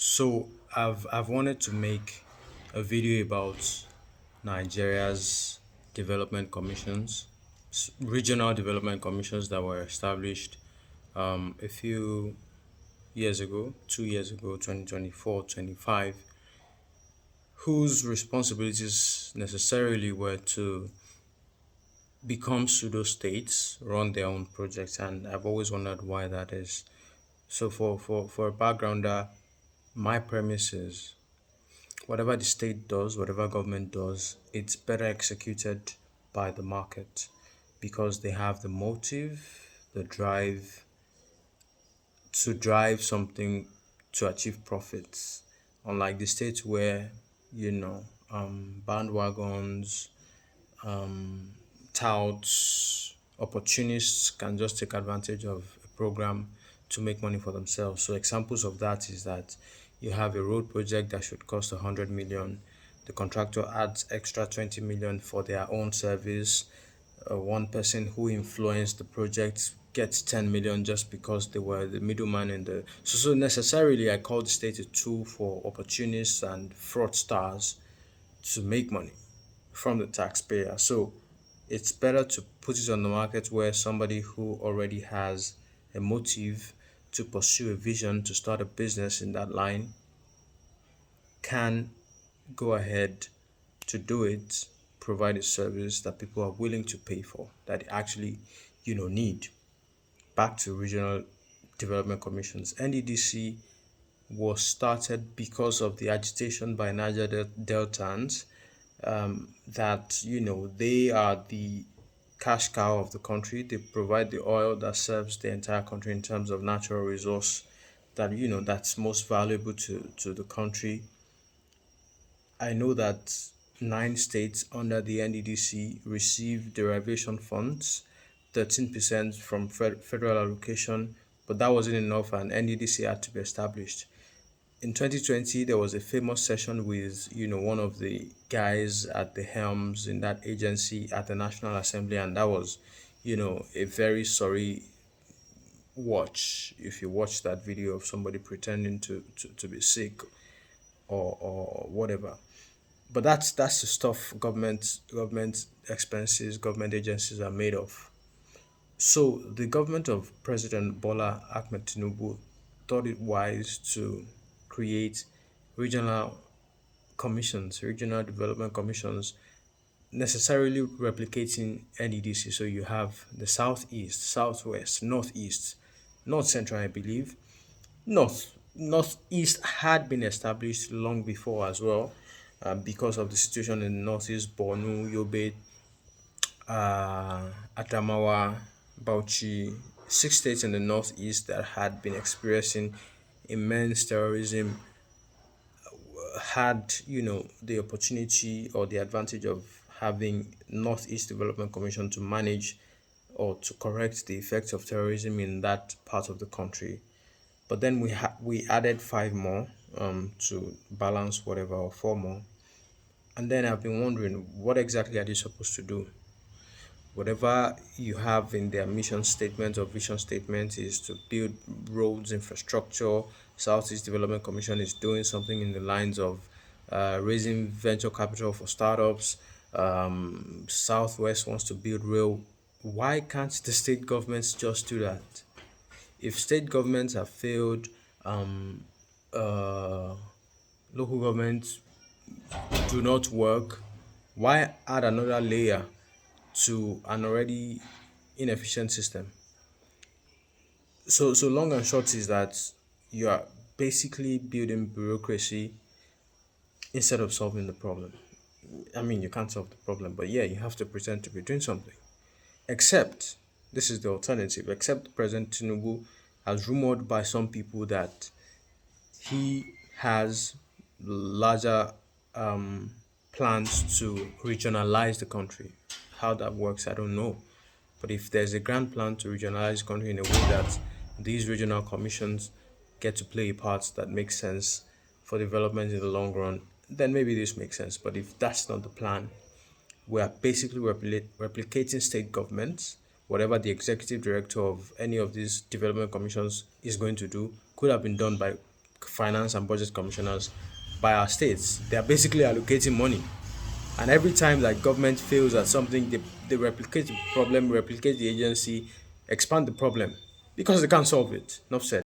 So I've wanted to make a video about Nigeria's development commissions, regional development commissions that were established a few years ago, 2 years ago, 2024, 25, whose responsibilities necessarily were to become pseudo states, run their own projects, and I've always wondered why that is. So for a backgrounder, my premise is whatever the state does, whatever government does, it's better executed by the market because they have the motive, the drive to drive something to achieve profits. Unlike the states where, bandwagons, touts, opportunists can just take advantage of a program to make money for themselves. So examples of that is that you have a road project that should cost 100 million. The contractor adds extra 20 million for their own service. One person who influenced the project gets 10 million just because they were the middleman in the so necessarily I call the state a tool for opportunists and fraudsters to make money from the taxpayer. So it's better to put it on the market where somebody who already has a motive to pursue a vision to start a business in that line can go ahead to do it, provide a service that people are willing to pay for, that they actually, need. Back to regional development commissions. NDDC was started because of the agitation by Niger Deltans that they are the cash cow of the country. They provide the oil that serves the entire country in terms of natural resource that that's most valuable to the country. I know that 9 states under the NDDC receive derivation funds, 13% from federal allocation, but that wasn't enough and NDDC had to be established. In 2020, there was a famous session with, one of the guys at the helms in that agency at the National Assembly, and that was, a very sorry watch. If you watch that video of somebody pretending to be sick or whatever. But that's the stuff government expenses, government agencies are made of. So the government of President Bola Ahmed Tinubu thought it wise to create regional commissions, regional development commissions, necessarily replicating NEDC. So you have the southeast, southwest, northeast, north central, I believe. Northeast had been established long before as well, because of the situation in northeast Borno, Yobe, Adamawa, Bauchi, 6 states in the northeast that had been experiencing immense terrorism had the opportunity or the advantage of having Northeast Development Commission to manage or to correct the effects of terrorism in that part of the country. But then we added five more to balance whatever, or four more. And then I've been wondering, what exactly are they supposed to do? Whatever you have in their mission statement or vision statement is to build roads, infrastructure. Southeast Development Commission is doing something in the lines of raising venture capital for startups. Southwest wants to build rail. Why can't the state governments just do that? If state governments have failed, uh, local governments do not work, why add another layer to an already inefficient system? So long and short is that you are basically building bureaucracy instead of solving the problem. I mean, you can't solve the problem, but yeah, you have to pretend to be doing something. Except, this is the alternative, except President Tinubu has rumored by some people that he has larger plans to regionalize the country. How that works, I don't know. But if there's a grand plan to regionalize the country in a way that these regional commissions get to play a part that makes sense for development in the long run, then maybe this makes sense. But if that's not the plan, we are basically replicating state governments. Whatever the executive director of any of these development commissions is going to do could have been done by finance and budget commissioners by our states. They are basically allocating money. And every time that government fails at something, they replicate the problem, replicate the agency, expand the problem because they can't solve it. Enough said.